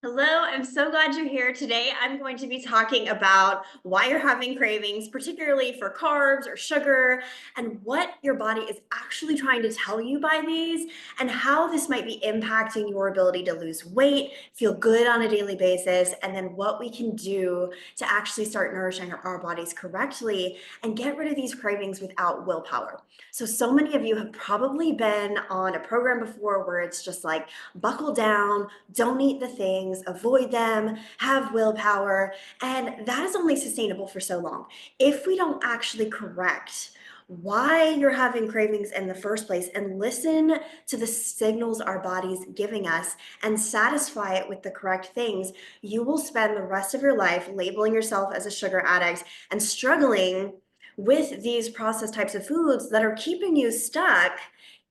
Hello, I'm so glad you're here. Today, I'm going to be talking about why you're having cravings, particularly for carbs or sugar, and what your body is actually trying to tell you by these, and how this might be impacting your ability to lose weight, feel good on a daily basis, and then what we can do to actually start nourishing our bodies correctly and get rid of these cravings without willpower. So many of you have probably been on a program before where it's just like, buckle down, don't eat the things, avoid them, have willpower. And that is only sustainable for so long. If we don't actually correct why you're having cravings in the first place and listen to the signals our body's giving us and satisfy it with the correct things, you will spend the rest of your life labeling yourself as a sugar addict and struggling with these processed types of foods that are keeping you stuck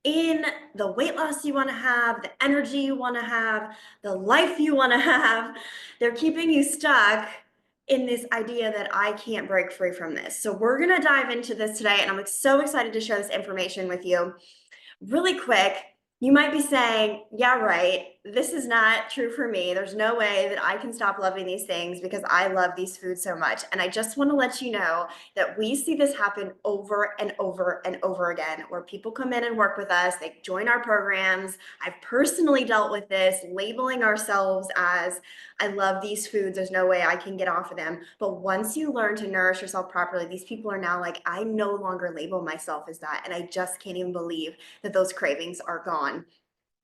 in the weight loss you want to have, the energy you want to have, the life you want to have. They're keeping you stuck in this idea that I can't break free from this. So we're going to dive into this today, and I'm so excited to share this information with you. Really quick, you might be saying, yeah, right, this is not true for me. There's no way that I can stop loving these things because I love these foods so much. And I just want to let you know that we see this happen over and over and over again, where people come in and work with us, they join our programs. I've personally dealt with this, labeling ourselves as, I love these foods, there's no way I can get off of them. But once you learn to nourish yourself properly, these people are now like, I no longer label myself as that. And I just can't even believe that those cravings are gone.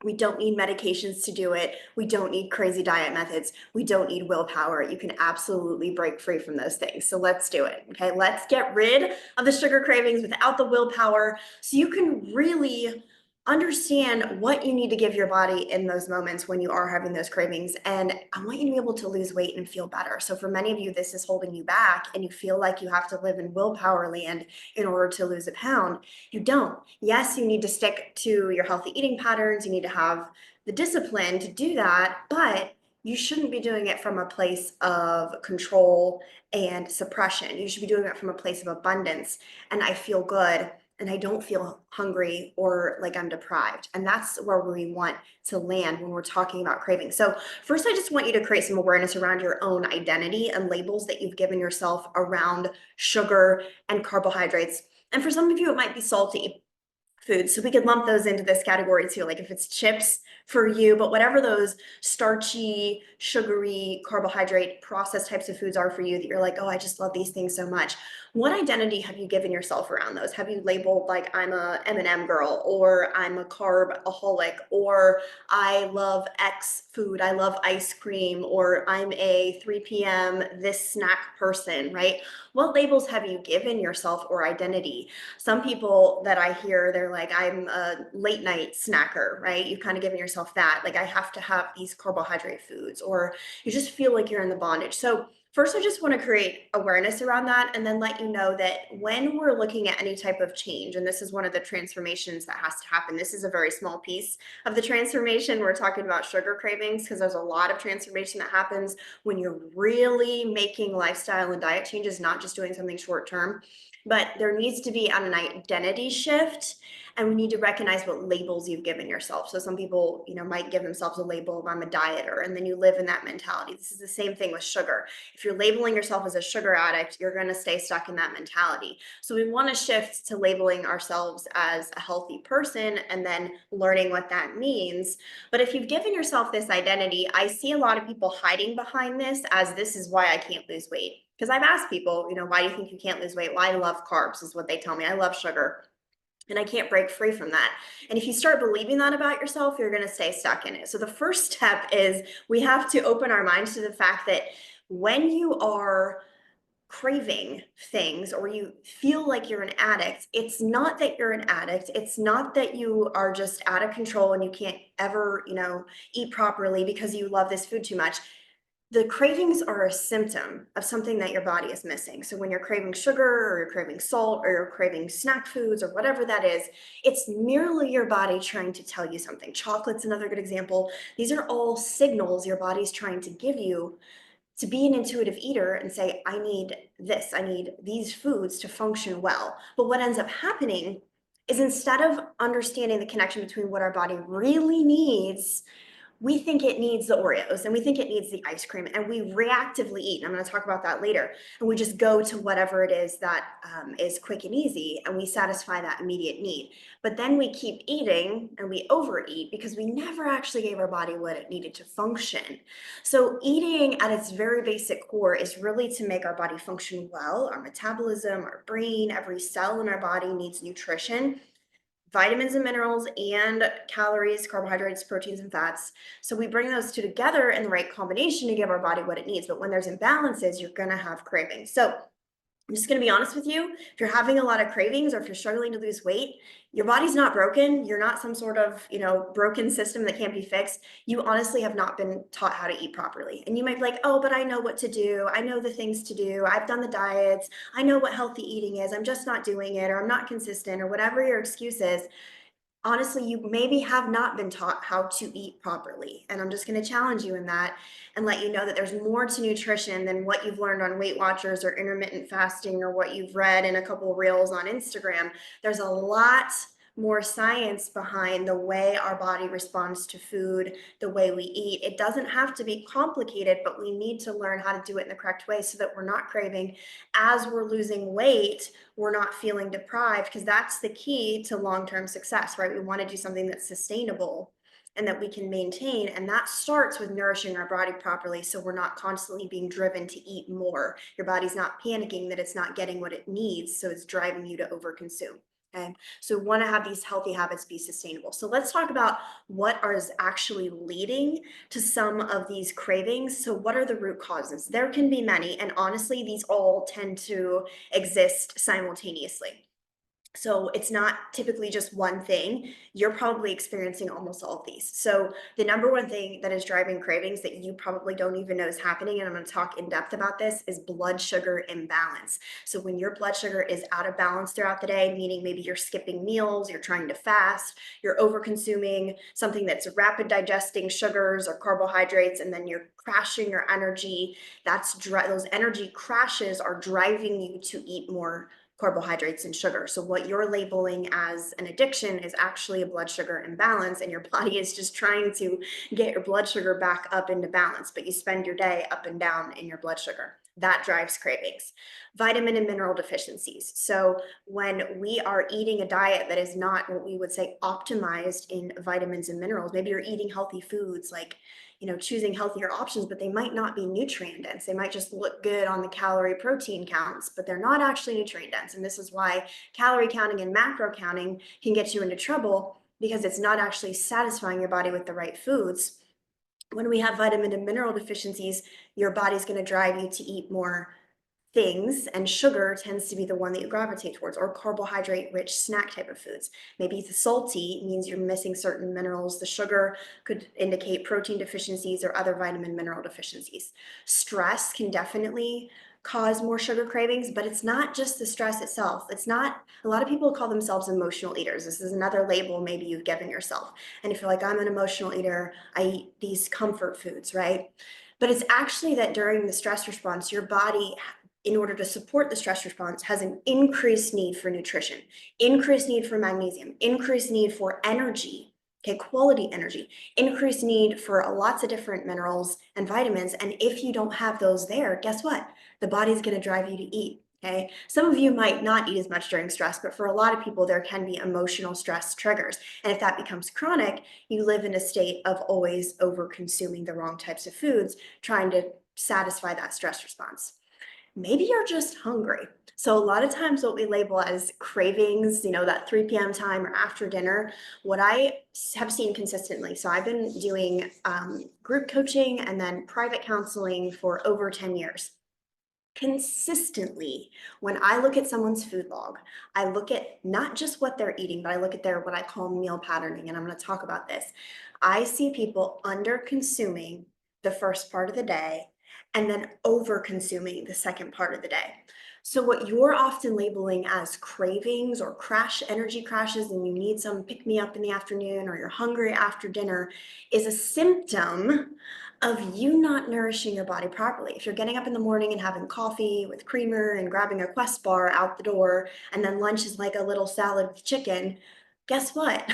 We don't need medications to do it. We don't need crazy diet methods. We don't need willpower. You can absolutely break free from those things. So let's do it. Okay. Let's get rid of the sugar cravings without the willpower so you can really understand what you need to give your body in those moments when you are having those cravings. And I want you to be able to lose weight and feel better. So for many of you, this is holding you back and you feel like you have to live in willpower land in order to lose a pound. You don't. Yes, you need to stick to your healthy eating patterns. You need to have the discipline to do that, but you shouldn't be doing it from a place of control and suppression. You should be doing it from a place of abundance. And I feel good and I don't feel hungry or like I'm deprived. And that's where we want to land when we're talking about craving. So, first, I just want you to create some awareness around your own identity and labels that you've given yourself around sugar and carbohydrates. And for some of you, it might be salty foods. So we could lump those into this category too. Like if it's chips for you, but whatever those starchy, sugary, carbohydrate processed types of foods are for you that you're like, oh, I just love these things so much. What identity have you given yourself around those? Have you labeled like I'm a M&M girl, or I'm a carb-aholic, or I love X food, I love ice cream, or I'm a 3 p.m. this snack person, right? What labels have you given yourself or identity? Some people that I hear, they're like, I'm a late night snacker, right? You've kind of given yourself that, like, I have to have these carbohydrate foods, or you just feel like you're in the bondage. So, first, I just want to create awareness around that and then let you know that when we're looking at any type of change, and this is one of the transformations that has to happen, this is a very small piece of the transformation. We're talking about sugar cravings because there's a lot of transformation that happens when you're really making lifestyle and diet changes, not just doing something short term. But there needs to be an identity shift, and we need to recognize what labels you've given yourself. So some people, might give themselves a label of I'm a dieter, and then you live in that mentality. This is the same thing with sugar. If you're labeling yourself as a sugar addict, you're going to stay stuck in that mentality. So we want to shift to labeling ourselves as a healthy person and then learning what that means. But if you've given yourself this identity, I see a lot of people hiding behind this is why I can't lose weight. Because I've asked people, why do you think you can't lose weight? Well, I love carbs, is what they tell me. I love sugar and I can't break free from that. And if you start believing that about yourself, you're going to stay stuck in it. So the first step is we have to open our minds to the fact that when you are craving things or you feel like you're an addict, it's not that you're an addict. It's not that you are just out of control and you can't ever, eat properly because you love this food too much. The cravings are a symptom of something that your body is missing. So when you're craving sugar or you're craving salt or you're craving snack foods or whatever that is, it's merely your body trying to tell you something. Chocolate's another good example. These are all signals your body's trying to give you to be an intuitive eater and say, I need this, I need these foods to function well. But what ends up happening is instead of understanding the connection between what our body really needs, we think it needs the Oreos and we think it needs the ice cream, and we reactively eat. And I'm going to talk about that later. And we just go to whatever it is that is quick and easy, and we satisfy that immediate need. But then we keep eating and we overeat because we never actually gave our body what it needed to function. So, eating at its very basic core is really to make our body function well. Our metabolism, our brain, every cell in our body needs nutrition, vitamins and minerals, and calories, carbohydrates, proteins, and fats. So we bring those two together in the right combination to give our body what it needs. But when there's imbalances, you're going to have cravings. So I'm just going to be honest with you. If you're having a lot of cravings, or if you're struggling to lose weight, your body's not broken. You're not some sort of, broken system that can't be fixed. You honestly have not been taught how to eat properly. And you might be like, oh, but I know what to do. I know the things to do. I've done the diets. I know what healthy eating is. I'm just not doing it, or I'm not consistent, or whatever your excuse is. Honestly, you maybe have not been taught how to eat properly. And I'm just going to challenge you in that and let you know that there's more to nutrition than what you've learned on Weight Watchers or intermittent fasting or what you've read in a couple of reels on Instagram. There's a lot more science behind the way our body responds to food, the way we eat. It doesn't have to be complicated, but we need to learn how to do it in the correct way so that we're not craving. As we're losing weight, we're not feeling deprived, because that's the key to long-term success, right? We want to do something that's sustainable and that we can maintain. And that starts with nourishing our body properly, so we're not constantly being driven to eat more. Your body's not panicking that it's not getting what it needs, so it's driving you to overconsume. Okay. So we want to have these healthy habits be sustainable. So let's talk about what is actually leading to some of these cravings. So what are the root causes? There can be many, and honestly, these all tend to exist simultaneously. So it's not typically just one thing. You're probably experiencing almost all of these. So the number one thing that is driving cravings that you probably don't even know is happening, and I'm going to talk in depth about this, is blood sugar imbalance. So when your blood sugar is out of balance throughout the day, meaning maybe you're skipping meals, you're trying to fast, you're over consuming something that's rapid digesting sugars or carbohydrates, and then you're crashing your energy. Those energy crashes are driving you to eat more carbohydrates and sugar. So what you're labeling as an addiction is actually a blood sugar imbalance, and your body is just trying to get your blood sugar back up into balance, but you spend your day up and down in your blood sugar. That drives cravings. Vitamin and mineral deficiencies. So when we are eating a diet that is not what we would say optimized in vitamins and minerals, maybe you're eating healthy foods, like choosing healthier options, but they might not be nutrient dense. They might just look good on the calorie protein counts, but they're not actually nutrient dense. And this is why calorie counting and macro counting can get you into trouble, because it's not actually satisfying your body with the right foods. When we have vitamin and mineral deficiencies, your body's going to drive you to eat more things, and sugar tends to be the one that you gravitate towards, or carbohydrate rich snack type of foods. Maybe the salty means you're missing certain minerals. The sugar could indicate protein deficiencies or other vitamin mineral deficiencies. Stress can definitely cause more sugar cravings, but it's not just the stress itself. It's not, a lot of people call themselves emotional eaters. This is another label maybe you've given yourself. And if you're like, I'm an emotional eater, I eat these comfort foods, right? But it's actually that during the stress response, your body, in order to support the stress response, has an increased need for nutrition, increased need for magnesium, increased need for energy, okay, quality energy, increased need for lots of different minerals and vitamins. And if you don't have those there, guess what? The body's going to drive you to eat. Okay. Some of you might not eat as much during stress, but for a lot of people, there can be emotional stress triggers. And if that becomes chronic, you live in a state of always over consuming the wrong types of foods, trying to satisfy that stress response. Maybe you're just hungry. So a lot of times what we label as cravings, that 3 p.m. time or after dinner, what I have seen consistently. So I've been doing group coaching and then private counseling for over 10 years. Consistently, when I look at someone's food log, I look at not just what they're eating, but I look at their what I call meal patterning, and I'm going to talk about this. I see people under consuming the first part of the day and then over consuming the second part of the day. So what you're often labeling as cravings or energy crashes, and you need some pick me up in the afternoon, or you're hungry after dinner, is a symptom of you not nourishing your body properly. If you're getting up in the morning and having coffee with creamer and grabbing a Quest bar out the door, and then lunch is like a little salad with chicken, guess what?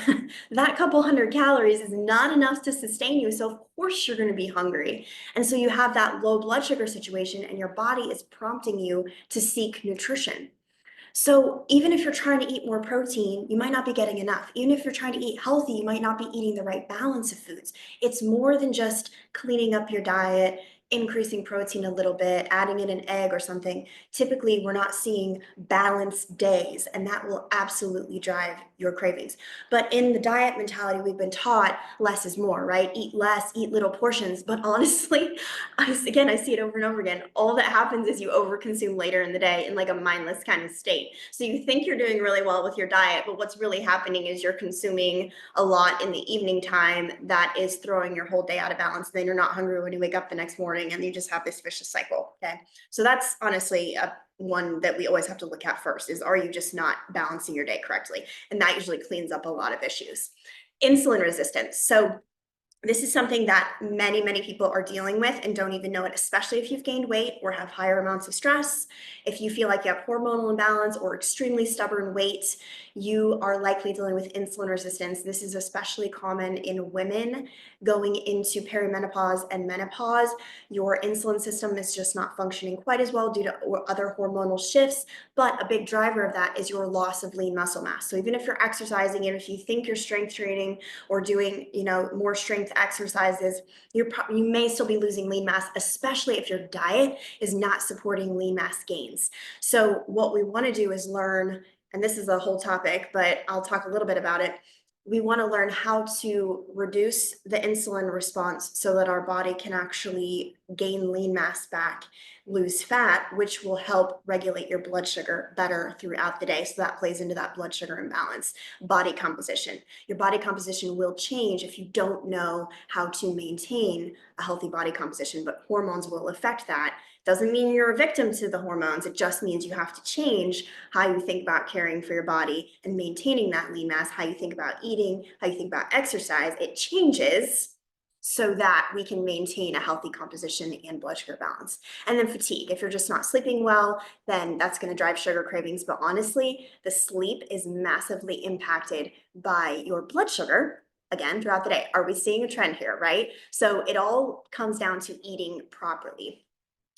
That couple hundred calories is not enough to sustain you. So, of course, you're going to be hungry. And so, you have that low blood sugar situation, and your body is prompting you to seek nutrition. So even if you're trying to eat more protein, you might not be getting enough. Even if you're trying to eat healthy, you might not be eating the right balance of foods. It's more than just cleaning up your diet, increasing protein a little bit, adding in an egg or something. Typically, we're not seeing balanced days, and that will absolutely drive your cravings. But in the diet mentality, we've been taught less is more, right? Eat less, eat little portions. But honestly, again, I see it over and over again. All that happens is you overconsume later in the day in like a mindless kind of state. So you think you're doing really well with your diet, but what's really happening is you're consuming a lot in the evening time that is throwing your whole day out of balance. And then you're not hungry when you wake up the next morning, and you just have this vicious cycle. Okay. So that's honestly one that we always have to look at first is, are you just not balancing your day correctly? And that usually cleans up a lot of issues. Insulin resistance. So this is something that many people are dealing with and don't even know it, especially if you've gained weight or have higher amounts of stress. If you feel like you have hormonal imbalance or extremely stubborn weight, you are likely dealing with insulin resistance. This is especially common in women going into perimenopause and menopause. Your insulin system is just not functioning quite as well due to other hormonal shifts, but a big driver of that is your loss of lean muscle mass. So even if you're exercising and if you think you're strength training or doing, more strength exercises, you may still be losing lean mass, especially if your diet is not supporting lean mass gains. So what we want to do is learn, and this is a whole topic, but I'll talk a little bit about it. We want to learn how to reduce the insulin response so that our body can actually gain lean mass back, lose fat, which will help regulate your blood sugar better throughout the day. So that plays into that blood sugar imbalance. Body composition. Your body composition will change if you don't know how to maintain a healthy body composition, but hormones will affect that. Doesn't mean you're a victim to the hormones. It just means you have to change how you think about caring for your body and maintaining that lean mass, how you think about eating, how you think about exercise. It changes so that we can maintain a healthy composition and blood sugar balance. And then fatigue. If you're just not sleeping well, then that's going to drive sugar cravings. But honestly, the sleep is massively impacted by your blood sugar again throughout the day. Are we seeing a trend here, right? So it all comes down to eating properly.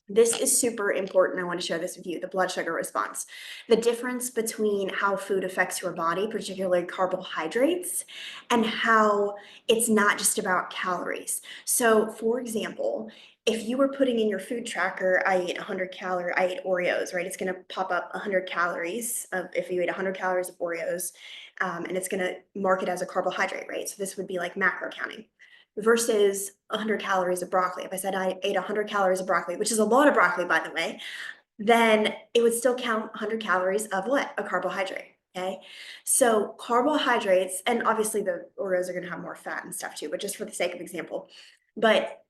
This is super important. I want to share this with you, the blood sugar response. The difference between how food affects your body, particularly carbohydrates, and how it's not just about calories. So, for example, if you were putting in your food tracker, I ate 100 calories, I ate Oreos, right? It's going to pop up 100 calories of if you ate 100 calories of Oreos, and it's going to mark it as a carbohydrate, right? So this would be like macro counting versus 100 calories of broccoli. If I said I ate 100 calories of broccoli, which is a lot of broccoli, by the way, then it would still count 100 calories of what? A carbohydrate. Okay. So carbohydrates, and obviously the Oreos are going to have more fat and stuff too, but just for the sake of example, but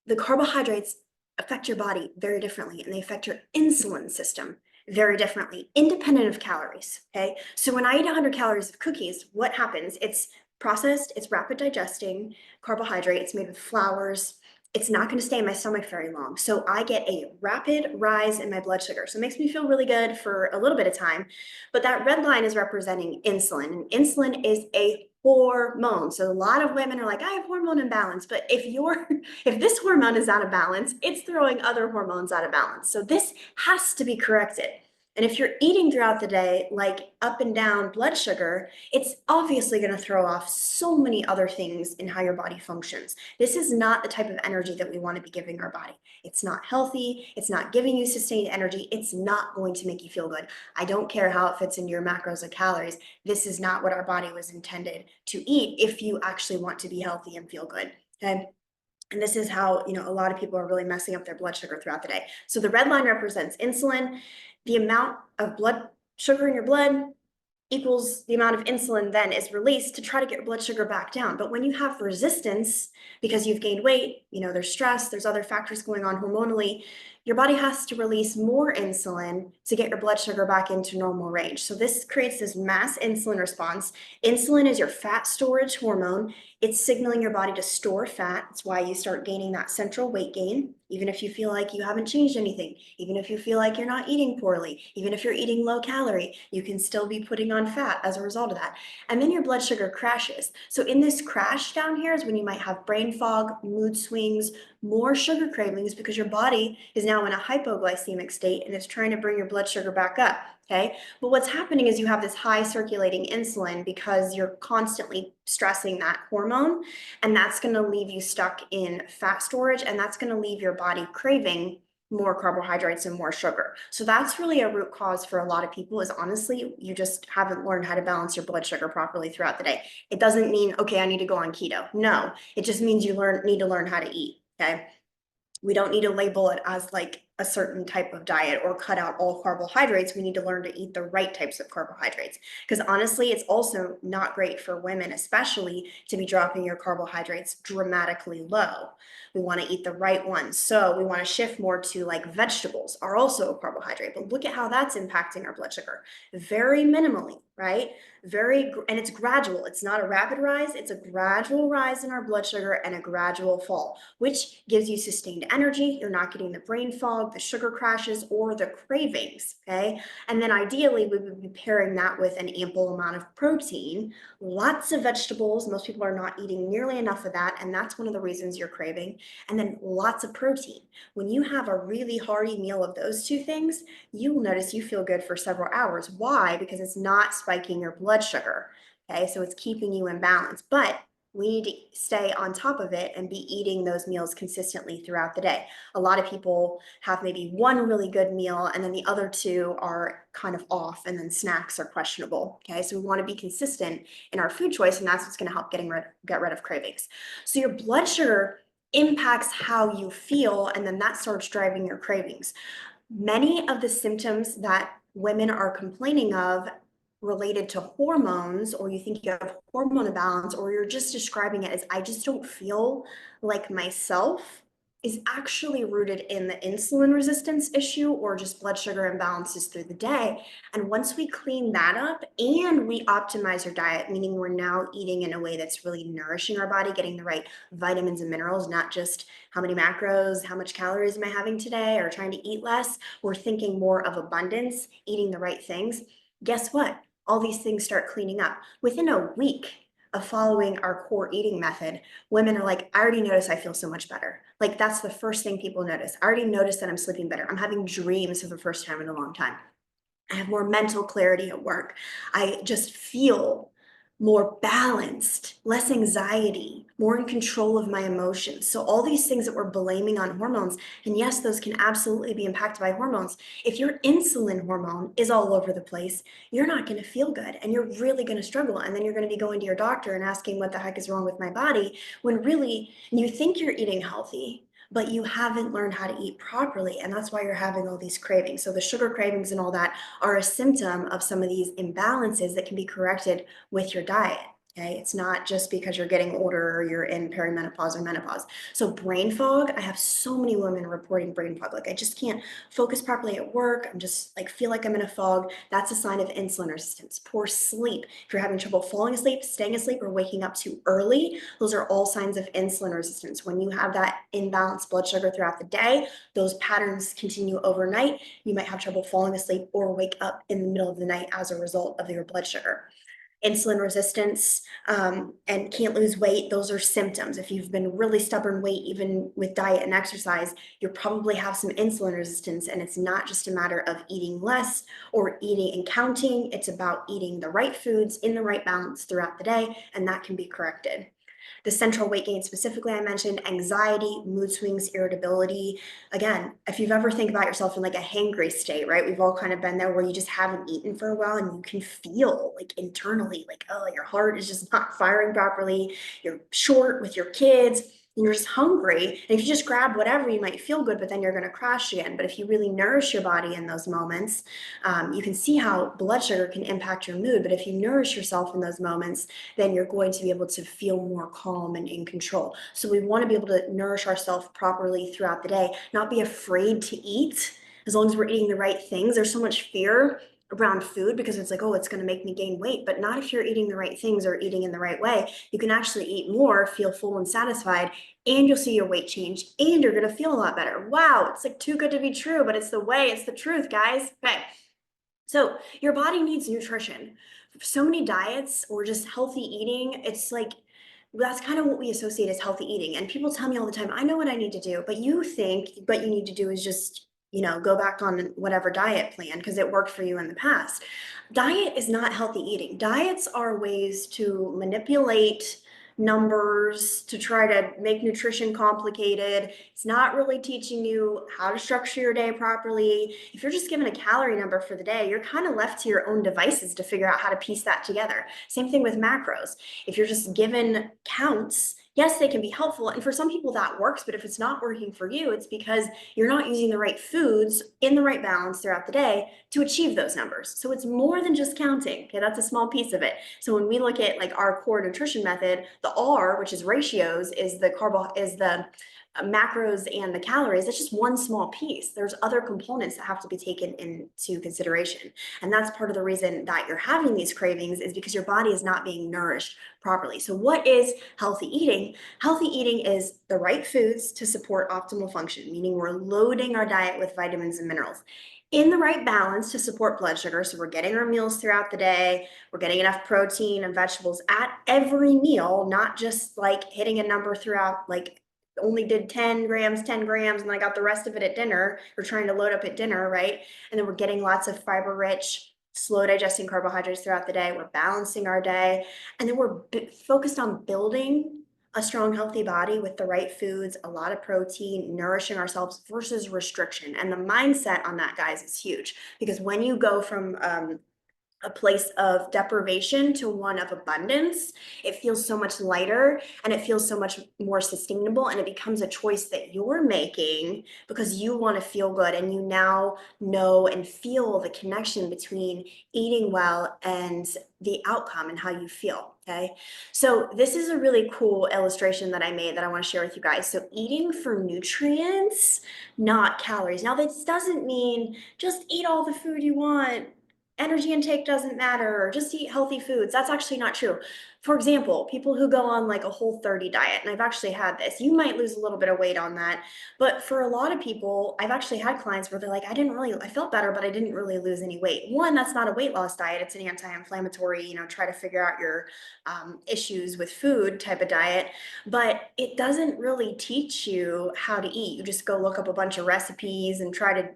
the carbohydrates affect your body very differently, and they affect your insulin system very differently, independent of calories. Okay. So when I eat 100 calories of cookies, what happens? It's processed, it's rapid digesting carbohydrate, it's made with flours. It's not going to stay in my stomach very long. So I get a rapid rise in my blood sugar. So it makes me feel really good for a little bit of time. But that red line is representing insulin. And insulin is a hormone. So a lot of women are like, I have hormone imbalance. But if this hormone is out of balance, it's throwing other hormones out of balance. So this has to be corrected. And if you're eating throughout the day, like up and down blood sugar, it's obviously going to throw off so many other things in how your body functions. This is not the type of energy that we want to be giving our body. It's not healthy. It's not giving you sustained energy. It's not going to make you feel good. I don't care how it fits into your macros or calories. This is not what our body was intended to eat if you actually want to be healthy and feel good. Okay. And this is how, a lot of people are really messing up their blood sugar throughout the day. So the red line represents insulin. The amount of blood sugar in your blood equals the amount of insulin then is released to try to get your blood sugar back down. But when you have resistance because you've gained weight, there's stress, there's other factors going on hormonally, your body has to release more insulin to get your blood sugar back into normal range. So this creates this mass insulin response. Insulin is your fat storage hormone. It's signaling your body to store fat. That's why you start gaining that central weight gain, even if you feel like you haven't changed anything, even if you feel like you're not eating poorly, even if you're eating low calorie, you can still be putting on fat as a result of that. And then your blood sugar crashes. So in this crash down here is when you might have brain fog, mood swings, more sugar cravings, because your body is now in a hypoglycemic state and it's trying to bring your blood sugar back up. Okay. But what's happening is you have this high circulating insulin because you're constantly stressing that hormone, and that's going to leave you stuck in fat storage, and that's going to leave your body craving more carbohydrates and more sugar. So that's really a root cause for a lot of people, is honestly, you just haven't learned how to balance your blood sugar properly throughout the day. It doesn't mean, okay, I need to go on keto. No, it just means you need to learn how to eat. Okay. We don't need to label it as like a certain type of diet or cut out all carbohydrates. We need to learn to eat the right types of carbohydrates, because honestly, it's also not great for women, especially, to be dropping your carbohydrates dramatically low. We want to eat the right ones. So we want to shift more to, like, vegetables are also a carbohydrate, but look at how that's impacting our blood sugar very minimally, right? And it's gradual. It's not a rapid rise. It's a gradual rise in our blood sugar and a gradual fall, which gives you sustained energy. You're not getting the brain fog, the sugar crashes, or the cravings. Okay. And then ideally, we would be pairing that with an ample amount of protein, lots of vegetables. Most people are not eating nearly enough of that, and that's one of the reasons you're craving. And then lots of protein. When you have a really hearty meal of those two things, you will notice you feel good for several hours. Why? Because it's not spiking your blood sugar. Okay, so it's keeping you in balance. But we need to stay on top of it and be eating those meals consistently throughout the day. A lot of people have maybe one really good meal and then the other two are kind of off, and then snacks are questionable. Okay, so we want to be consistent in our food choice, and that's what's going to help get rid of cravings. So your blood sugar impacts how you feel, and then that starts driving your cravings. Many of the symptoms that women are complaining of related to hormones, or you think you have hormone imbalance, or you're just describing it as I just don't feel like myself, is actually rooted in the insulin resistance issue or just blood sugar imbalances through the day. And once we clean that up and we optimize our diet, meaning we're now eating in a way that's really nourishing our body, getting the right vitamins and minerals, not just how many macros, how much calories am I having today, or trying to eat less. We're thinking more of abundance, eating the right things. Guess what? All these things start cleaning up. Within a week of following our core eating method, women are like, I already notice I feel so much better. Like, that's the first thing people notice. I already noticed that I'm sleeping better. I'm having dreams for the first time in a long time. I have more mental clarity at work. I just feel more balanced, less anxiety, more in control of my emotions. So all these things that we're blaming on hormones, and yes, those can absolutely be impacted by hormones. If your insulin hormone is all over the place, you're not going to feel good, and you're really going to struggle. And then you're going to be going to your doctor and asking what the heck is wrong with my body, when really you think you're eating healthy, but you haven't learned how to eat properly. And that's why you're having all these cravings. So the sugar cravings and all that are a symptom of some of these imbalances that can be corrected with your diet. Okay, it's not just because you're getting older or you're in perimenopause or menopause. So brain fog, I have so many women reporting brain fog. Like, I just can't focus properly at work. I'm just like, feel like I'm in a fog. That's a sign of insulin resistance. Poor sleep. If you're having trouble falling asleep, staying asleep, or waking up too early, those are all signs of insulin resistance. When you have that imbalanced blood sugar throughout the day, those patterns continue overnight. You might have trouble falling asleep or wake up in the middle of the night as a result of your blood sugar. Insulin resistance, and can't lose weight, those are symptoms. If you've been really stubborn weight, even with diet and exercise, you probably have some insulin resistance, and it's not just a matter of eating less or eating and counting. It's about eating the right foods in the right balance throughout the day, and that can be corrected. The central weight gain specifically, I mentioned anxiety, mood swings, irritability. Again, if you've ever think about yourself in like a hangry state, right? We've all kind of been there, where you just haven't eaten for a while and you can feel like internally, like, oh, your heart is just not firing properly. You're short with your kids. and you're just hungry. And if you just grab whatever, you might feel good, but then you're going to crash again. But if you really nourish your body in those moments, you can see how blood sugar can impact your mood. But if you nourish yourself in those moments, then you're going to be able to feel more calm and in control. So we want to be able to nourish ourselves properly throughout the day, not be afraid to eat. As long as we're eating the right things, there's so much fear around food because it's like, oh, it's going to make me gain weight, but not if you're eating the right things or eating in the right way. You can actually eat more, feel full and satisfied, and you'll see your weight change, and you're going to feel a lot better. Wow, it's like too good to be true, but it's the way, it's the truth, guys. Okay. So your body needs nutrition. So many diets or just healthy eating, it's like that's kind of what we associate as healthy eating. And people tell me all the time, I know what I need to do, but you think what you need to do is just, go back on whatever diet plan because it worked for you in the past. Diet is not healthy eating. Diets are ways to manipulate numbers to try to make nutrition complicated. It's not really teaching you how to structure your day properly. If you're just given a calorie number for the day, you're kind of left to your own devices to figure out how to piece that together. Same thing with macros. If you're just given counts, yes, they can be helpful. And for some people that works, but if it's not working for you, it's because you're not using the right foods in the right balance throughout the day to achieve those numbers. So it's more than just counting. Okay, that's a small piece of it. So when we look at like our core nutrition method, the R, which is ratios, is the macros and the calories. That's just one small piece. There's other components that have to be taken into consideration. And that's part of the reason that you're having these cravings is because your body is not being nourished properly. So what is healthy eating? Healthy eating is the right foods to support optimal function, meaning we're loading our diet with vitamins and minerals in the right balance to support blood sugar. So we're getting our meals throughout the day. We're getting enough protein and vegetables at every meal, not just like hitting a number throughout, like only did 10 grams, 10 grams, and I got the rest of it at dinner. We're trying to load up at dinner, right? And then we're getting lots of fiber rich, slow digesting carbohydrates throughout the day. We're balancing our day. And then we're focused on building a strong, healthy body with the right foods, a lot of protein, nourishing ourselves versus restriction. And the mindset on that, guys, is huge because when you go from a place of deprivation to one of abundance, it feels so much lighter and it feels so much more sustainable. And it becomes a choice that you're making because you want to feel good. And you now know and feel the connection between eating well and the outcome and how you feel. Okay. So this is a really cool illustration that I made that I want to share with you guys. So eating for nutrients, not calories. Now, this doesn't mean just eat all the food you want, energy intake doesn't matter, or just eat healthy foods. That's actually not true. For example, people who go on like a Whole30 diet, and I've actually had this, you might lose a little bit of weight on that. But for a lot of people, I've actually had clients where they're like, I felt better, but I didn't really lose any weight. One, that's not a weight loss diet. It's an anti-inflammatory, try to figure out your issues with food type of diet. But it doesn't really teach you how to eat. You just go look up a bunch of recipes and try to,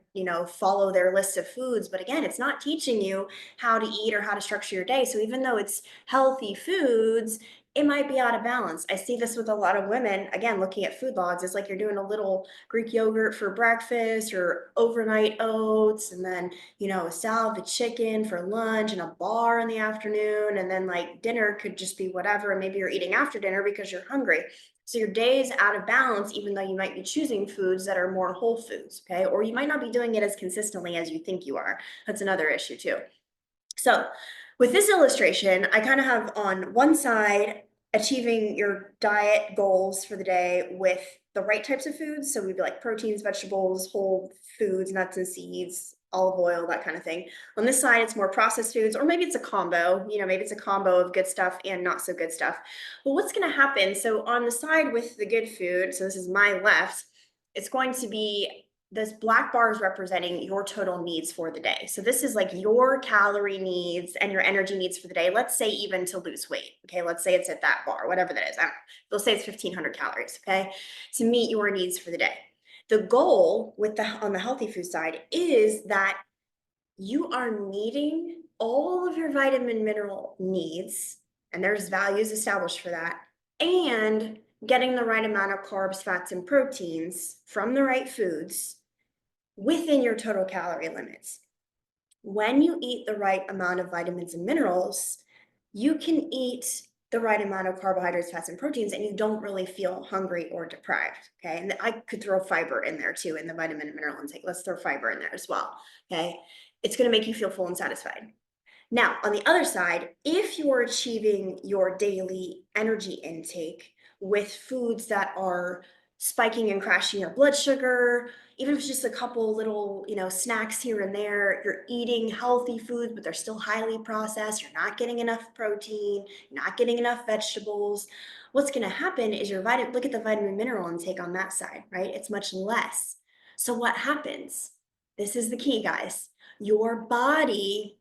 follow their list of foods. But again, it's not teaching you how to eat or how to structure your day. So even though it's healthy foods, it might be out of balance. I see this with a lot of women, again, looking at food logs. It's like you're doing a little Greek yogurt for breakfast or overnight oats, and then, a salad with chicken for lunch and a bar in the afternoon. And then like dinner could just be whatever. And maybe you're eating after dinner because you're hungry. So your day is out of balance, even though you might be choosing foods that are more whole foods, okay? Or you might not be doing it as consistently as you think you are. That's another issue too. So with this illustration, I kind of have on one side achieving your diet goals for the day with the right types of foods. So we'd be like proteins, vegetables, whole foods, nuts and seeds, olive oil, that kind of thing. On this side, it's more processed foods, or maybe it's a combo, maybe it's a combo of good stuff and not so good stuff. But what's going to happen? So on the side with the good food, so this is my left, it's going to be this black bar is representing your total needs for the day. So this is like your calorie needs and your energy needs for the day. Let's say even to lose weight. Okay. Let's say it's at that bar, whatever that is. I don't know. Let's say it's 1,500 calories. Okay. To meet your needs for the day. The goal on the healthy food side is that you are meeting all of your vitamin mineral needs, and there's values established for that, and getting the right amount of carbs, fats, and proteins from the right foods within your total calorie limits. When you eat the right amount of vitamins and minerals, you can eat the right amount of carbohydrates, fats, and proteins, and you don't really feel hungry or deprived. Okay. And I could throw fiber in there too in the vitamin and mineral intake. Let's throw fiber in there as well. Okay. It's going to make you feel full and satisfied. Now, on the other side, if you're achieving your daily energy intake with foods that are spiking and crashing your blood sugar, even if it's just a couple little, snacks here and there, you're eating healthy foods, but they're still highly processed, you're not getting enough protein, you're not getting enough vegetables, what's going to happen is look at the vitamin mineral intake on that side, right? It's much less. So what happens? This is the key, guys. Your body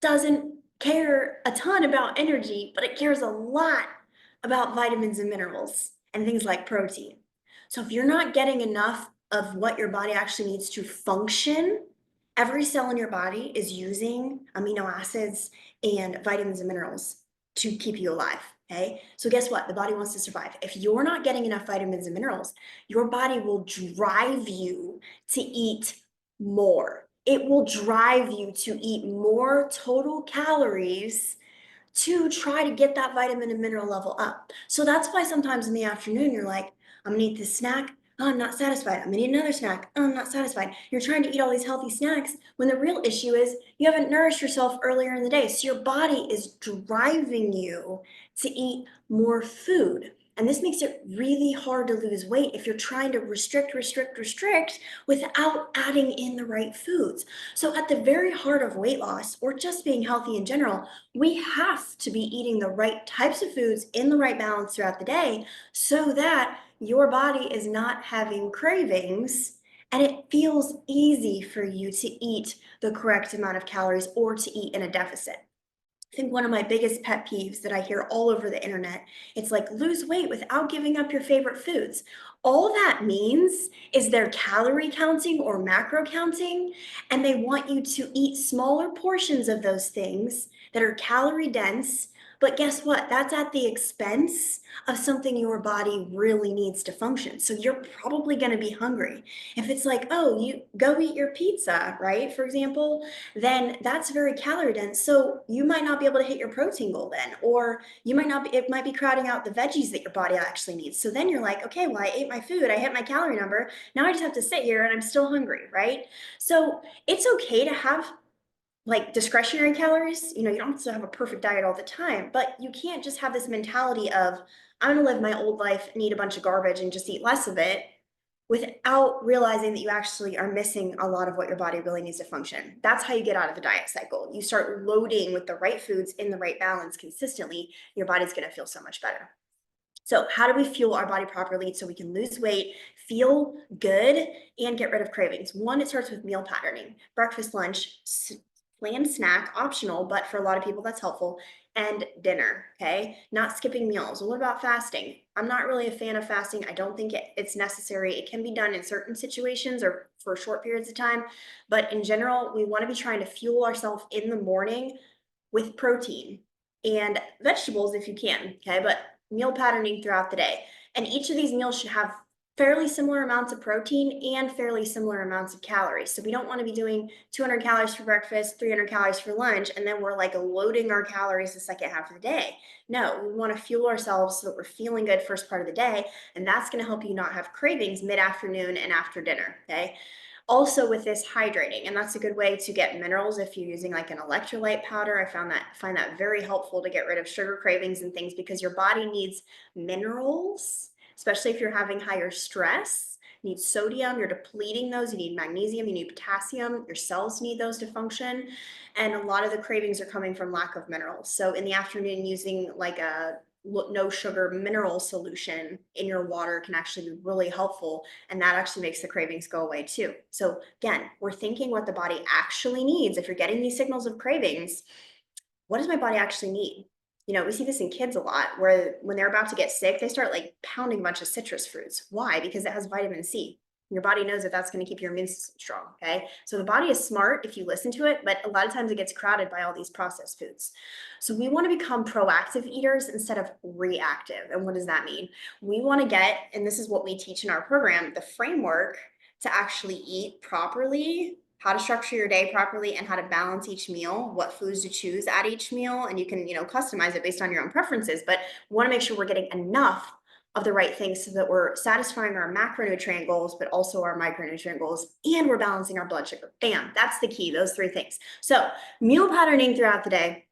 doesn't care a ton about energy, but it cares a lot about vitamins and minerals and things like protein. So if you're not getting enough of what your body actually needs to function, every cell in your body is using amino acids and vitamins and minerals to keep you alive. Okay. So guess what? The body wants to survive. If you're not getting enough vitamins and minerals, your body will drive you to eat more. It will drive you to eat more total calories to try to get that vitamin and mineral level up. So that's why sometimes in the afternoon you're like, I'm gonna eat this snack. Oh, I'm not satisfied. I'm gonna eat another snack. Oh, I'm not satisfied. You're trying to eat all these healthy snacks when the real issue is you haven't nourished yourself earlier in the day. So your body is driving you to eat more food. And this makes it really hard to lose weight if you're trying to restrict without adding in the right foods. So at the very heart of weight loss or just being healthy in general, we have to be eating the right types of foods in the right balance throughout the day so that your body is not having cravings and it feels easy for you to eat the correct amount of calories or to eat in a deficit. I think one of my biggest pet peeves that I hear all over the internet, it's like lose weight without giving up your favorite foods. All that means is they're calorie counting or macro counting, and they want you to eat smaller portions of those things that are calorie dense. But guess what? That's at the expense of something your body really needs to function. So you're probably going to be hungry. If it's like, oh, you go eat your pizza, right? For example, then that's very calorie dense. So you might not be able to hit your protein goal then, or you might not be, it might be crowding out the veggies that your body actually needs. So then you're like, okay, well, I ate my food, I hit my calorie number. Now I just have to sit here and I'm still hungry, right? So it's okay to have like discretionary calories. You don't have to have a perfect diet all the time, but you can't just have this mentality of, I'm going to live my old life and eat a bunch of garbage and just eat less of it without realizing that you actually are missing a lot of what your body really needs to function. That's how you get out of the diet cycle. You start loading with the right foods in the right balance consistently, your body's going to feel so much better. So how do we fuel our body properly so we can lose weight, feel good, and get rid of cravings? One, it starts with meal patterning. Breakfast, lunch, planned snack, optional, but for a lot of people that's helpful, and dinner, okay? Not skipping meals. Well, what about fasting? I'm not really a fan of fasting. I don't think it's necessary. It can be done in certain situations or for short periods of time, but in general, we want to be trying to fuel ourselves in the morning with protein and vegetables if you can, okay? But meal patterning throughout the day. And each of these meals should have fairly similar amounts of protein and fairly similar amounts of calories. So we don't want to be doing 200 calories for breakfast, 300 calories for lunch, and then we're like loading our calories the second half of the day. No, we want to fuel ourselves so that we're feeling good first part of the day, and that's going to help you not have cravings mid-afternoon and after dinner, okay? Also with this, hydrating, and that's a good way to get minerals if you're using like an electrolyte powder. I find that very helpful to get rid of sugar cravings and things because your body needs minerals, especially if you're having higher stress. You need sodium, you're depleting those. You need magnesium, you need potassium. Your cells need those to function. And a lot of the cravings are coming from lack of minerals. So in the afternoon, using like a no sugar mineral solution in your water can actually be really helpful, and that actually makes the cravings go away too. So again, we're thinking what the body actually needs. If you're getting these signals of cravings, what does my body actually need? We see this in kids a lot where when they're about to get sick, they start like pounding a bunch of citrus fruits. Why? Because it has vitamin C. Your body knows that that's going to keep your immune system strong. Okay. So the body is smart if you listen to it, but a lot of times it gets crowded by all these processed foods. So we want to become proactive eaters instead of reactive. And what does that mean? We want to get, and this is what we teach in our program, the framework to actually eat properly how to structure your day properly and how to balance each meal, what foods to choose at each meal. And you can, customize it based on your own preferences, but we want to make sure we're getting enough of the right things so that we're satisfying our macronutrient goals, but also our micronutrient goals, and we're balancing our blood sugar. Bam, that's the key, those three things. So meal patterning throughout the day.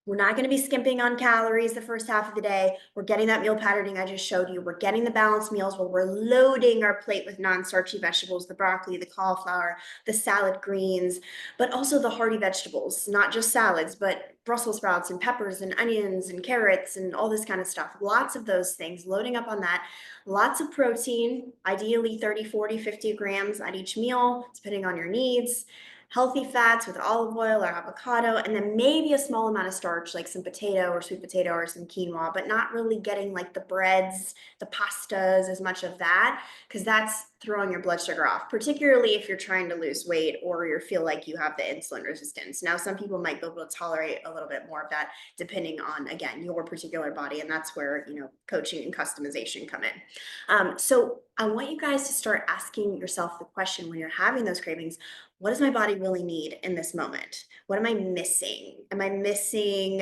We're not going to be skimping on calories the first half of the day. We're getting that meal patterning I just showed you. We're getting the balanced meals where we're loading our plate with non-starchy vegetables, the broccoli, the cauliflower, the salad greens, but also the hearty vegetables, not just salads, but Brussels sprouts and peppers and onions and carrots and all this kind of stuff. Lots of those things, loading up on that. Lots of protein, ideally 30, 40, 50 grams at each meal, depending on your needs. Healthy fats with olive oil or avocado, and then maybe a small amount of starch, like some potato or sweet potato or some quinoa, but not really getting like the breads, the pastas, as much of that, because that's throwing your blood sugar off, particularly if you're trying to lose weight or you feel like you have the insulin resistance. Now, some people might be able to tolerate a little bit more of that depending on, again, your particular body, and that's where, coaching and customization come in. So I want you guys to start asking yourself the question when you're having those cravings: what does my body really need in this moment? What am I missing? Am I missing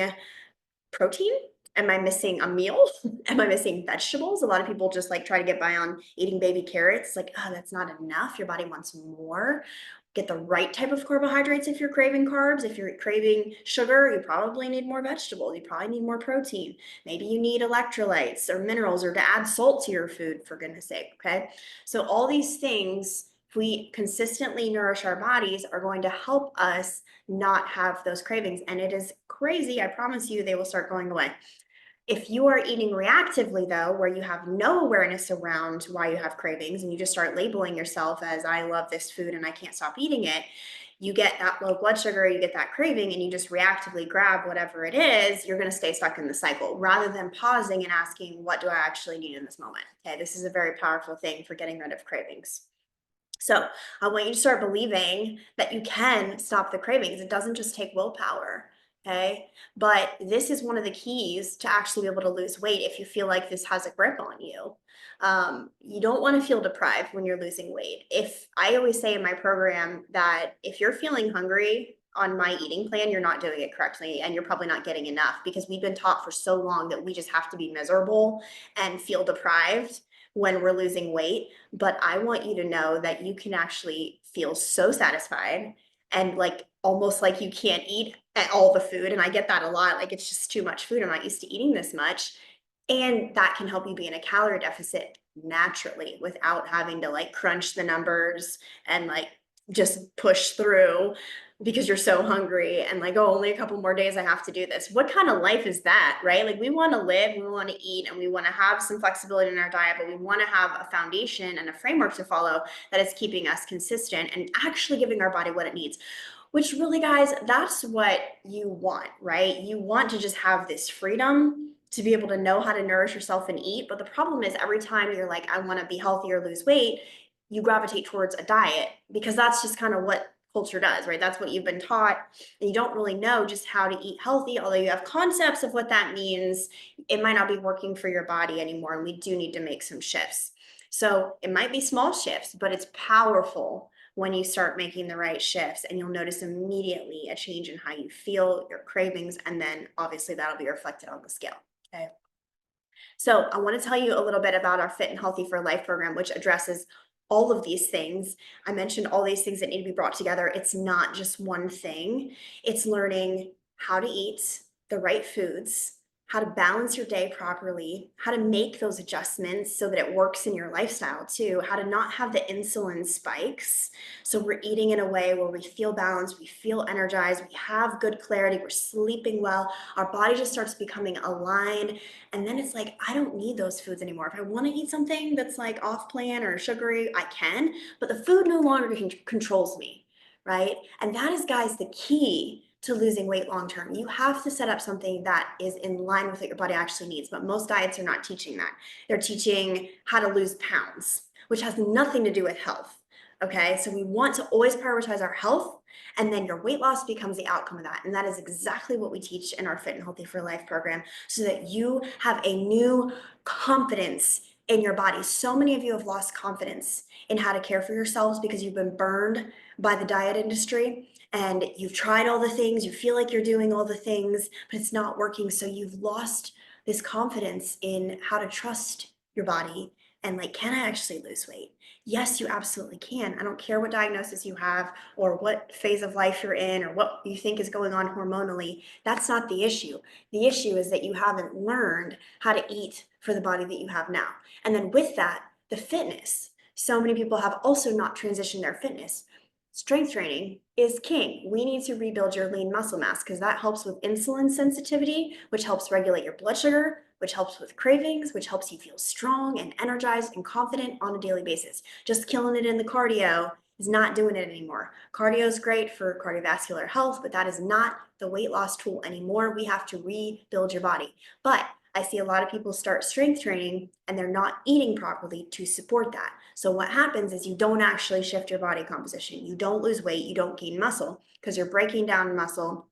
protein? Am I missing a meal? Am I missing vegetables? A lot of people just like try to get by on eating baby carrots. Like, oh, that's not enough. Your body wants more. Get the right type of carbohydrates if you're craving carbs. If you're craving sugar, you probably need more vegetables. You probably need more protein. Maybe you need electrolytes or minerals or to add salt to your food, for goodness sake, okay? So all these things, if we consistently nourish our bodies, are going to help us not have those cravings. And it is crazy. I promise you, they will start going away. If you are eating reactively, though, where you have no awareness around why you have cravings and you just start labeling yourself as, I love this food and I can't stop eating it, you get that low blood sugar, you get that craving, and you just reactively grab whatever it is, you're going to stay stuck in the cycle rather than pausing and asking, what do I actually need in this moment? Okay, this is a very powerful thing for getting rid of cravings. So I want you to start believing that you can stop the cravings. It doesn't just take willpower. Okay. But this is one of the keys to actually be able to lose weight if you feel like this has a grip on you. You don't want to feel deprived when you're losing weight. If I always say in my program that if you're feeling hungry on my eating plan, you're not doing it correctly and you're probably not getting enough, because we've been taught for so long that we just have to be miserable and feel deprived when we're losing weight. But I want you to know that you can actually feel so satisfied and like almost like you can't eat all the food. And I get that a lot. Like, it's just too much food. I'm not used to eating this much. And that can help you be in a calorie deficit naturally without having to like crunch the numbers and like just push through because you're so hungry and like, oh, only a couple more days I have to do this. What kind of life is that, right? Like, we want to live, we want to eat, and we want to have some flexibility in our diet, but we want to have a foundation and a framework to follow that is keeping us consistent and actually giving our body what it needs. Which really, guys, that's what you want, right? You want to just have this freedom to be able to know how to nourish yourself and eat. But the problem is, every time you're like, I want to be healthy or lose weight, you gravitate towards a diet because that's just kind of what culture does, right? That's what you've been taught. And you don't really know just how to eat healthy, although you have concepts of what that means. It might not be working for your body anymore. And we do need to make some shifts. So it might be small shifts, but it's powerful when you start making the right shifts, and you'll notice immediately a change in how you feel, your cravings, and then obviously that'll be reflected on the scale. Okay. So I want to tell you a little bit about our Fit and Healthy for Life program, which addresses all of these things. I mentioned all these things that need to be brought together. It's not just one thing. It's learning how to eat the right foods, how to balance your day properly, how to make those adjustments so that it works in your lifestyle too, how to not have the insulin spikes. So we're eating in a way where we feel balanced, we feel energized, we have good clarity, we're sleeping well, our body just starts becoming aligned. And then it's like, I don't need those foods anymore. If I want to eat something that's like off plan or sugary, I can, but the food no longer controls me, right? And that is, guys, the key to losing weight long term. You have to set up something that is in line with what your body actually needs. But most diets are not teaching that. They're teaching how to lose pounds, which has nothing to do with health. Okay, so we want to always prioritize our health, and then your weight loss becomes the outcome of that. And that is exactly what we teach in our Fit and Healthy for Life program, so that you have a new confidence in your body. So many of you have lost confidence in how to care for yourselves because you've been burned by the diet industry and you've tried all the things, you feel like you're doing all the things, but it's not working. So you've lost this confidence in how to trust your body and like, can I actually lose weight? Yes, you absolutely can. I don't care what diagnosis you have or what phase of life you're in or what you think is going on hormonally. That's not the issue. The issue is that you haven't learned how to eat for the body that you have now. And then with that, the fitness. So many people have also not transitioned their fitness. Strength training is king. We need to rebuild your lean muscle mass because that helps with insulin sensitivity, which helps regulate your blood sugar, which helps with cravings, which helps you feel strong and energized and confident on a daily basis. Just killing it in the cardio is not doing it anymore. Cardio is great for cardiovascular health, but that is not the weight loss tool anymore. We have to rebuild your body. But I see a lot of people start strength training and they're not eating properly to support that. So what happens is you don't actually shift your body composition. You don't lose weight, you don't gain muscle because you're breaking down muscle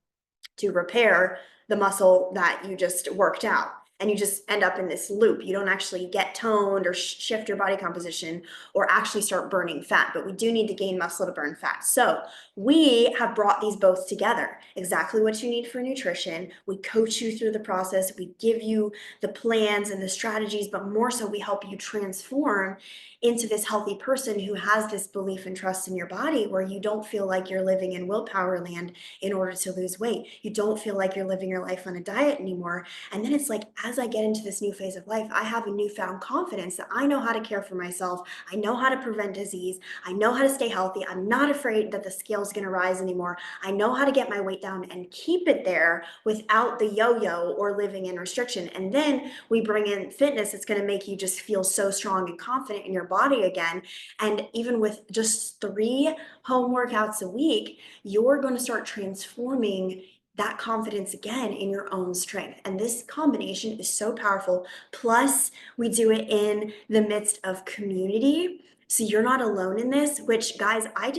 to repair the muscle that you just worked out. And you just end up in this loop. You don't actually get toned or shift your body composition or actually start burning fat, but we do need to gain muscle to burn fat. So we have brought these both together. Exactly what you need for nutrition. We coach you through the process. We give you the plans and the strategies, but more so we help you transform into this healthy person who has this belief and trust in your body where you don't feel like you're living in willpower land in order to lose weight. You don't feel like you're living your life on a diet anymore. And then it's like, as I get into this new phase of life, I have a newfound confidence that I know how to care for myself. I know how to prevent disease. I know how to stay healthy. I'm not afraid that the scale is going to rise anymore. I know how to get my weight down and keep it there without the yo-yo or living in restriction. And then we bring in fitness that's going to make you just feel so strong and confident in your body again. And even with just 3 home workouts a week, you're going to start transforming that confidence again in your own strength. And this combination is so powerful. Plus, we do it in the midst of community. So you're not alone in this, which guys, I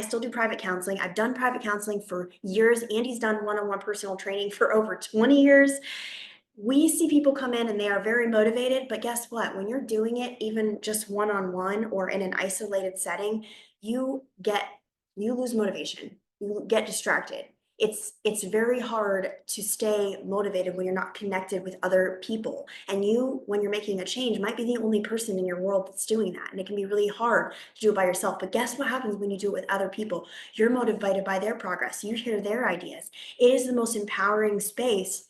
still do private counseling. I've done private counseling for years. Andy's done one-on-one personal training for over 20 years. We see people come in and they are very motivated, but guess what? When you're doing it, even just one-on-one or in an isolated setting, you get, you lose motivation. You get distracted. It's very hard to stay motivated when you're not connected with other people. And you, when you're making a change, might be the only person in your world that's doing that. And it can be really hard to do it by yourself. But guess what happens when you do it with other people? You're motivated by their progress. You hear their ideas. It is the most empowering space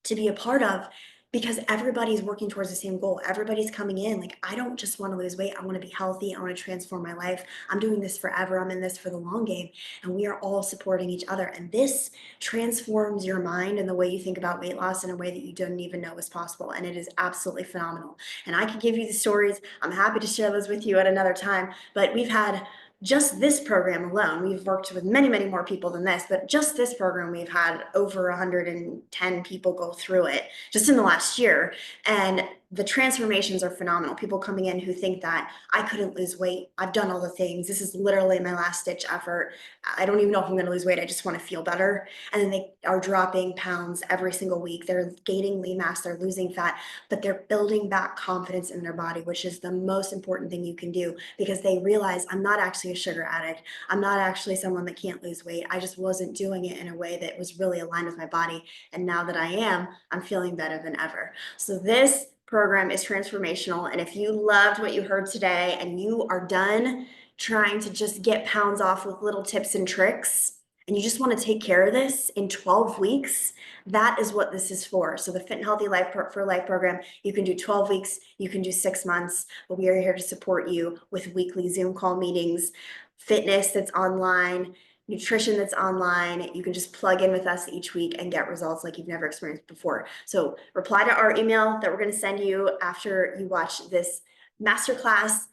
to be a part of because everybody's working towards the same goal. Everybody's coming in like, I don't just want to lose weight. I want to be healthy. I want to transform my life. I'm doing this forever. I'm in this for the long game. And we are all supporting each other. And this transforms your mind and the way you think about weight loss in a way that you didn't even know was possible. And it is absolutely phenomenal. And I could give you the stories. I'm happy to share those with you at another time. But we've had just this program alone, we've worked with many, many more people than this, but just this program, we've had over 110 people go through it just in the last year. And the transformations are phenomenal. People coming in who think that I couldn't lose weight. I've done all the things. This is literally my last ditch effort. I don't even know if I'm going to lose weight. I just want to feel better. And then they are dropping pounds every single week. They're gaining lean mass. They're losing fat, but they're building back confidence in their body, which is the most important thing you can do because they realize I'm not actually a sugar addict. I'm not actually someone that can't lose weight. I just wasn't doing it in a way that was really aligned with my body. And now that I am, I'm feeling better than ever. So this program is transformational. And if you loved what you heard today and you are done trying to just get pounds off with little tips and tricks, and you just want to take care of this in 12 weeks, that is what this is for. So the Fit and Healthy Life for Life program, you can do 12 weeks, you can do 6 months, but we are here to support you with weekly Zoom call meetings, fitness that's online, nutrition that's online. You can just plug in with us each week and get results like you've never experienced before. So reply to our email that we're going to send you after you watch this masterclass.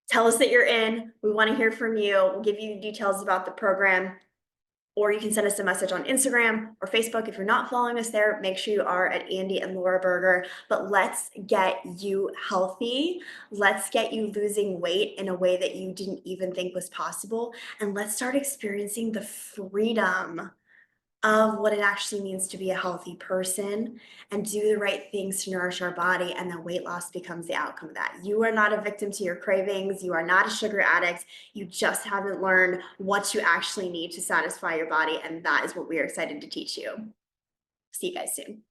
Tell us that you're in. We want to hear from you. We'll give you details about the program. Or you can send us a message on Instagram or Facebook. If you're not following us there, make sure you are at Andy and Laura Berger. But let's get you healthy. Let's get you losing weight in a way that you didn't even think was possible. And let's start experiencing the freedom of what it actually means to be a healthy person and do the right things to nourish our body. And then weight loss becomes the outcome of that. You are not a victim to your cravings. You are not a sugar addict. You just haven't learned what you actually need to satisfy your body. And that is what we are excited to teach you. See you guys soon.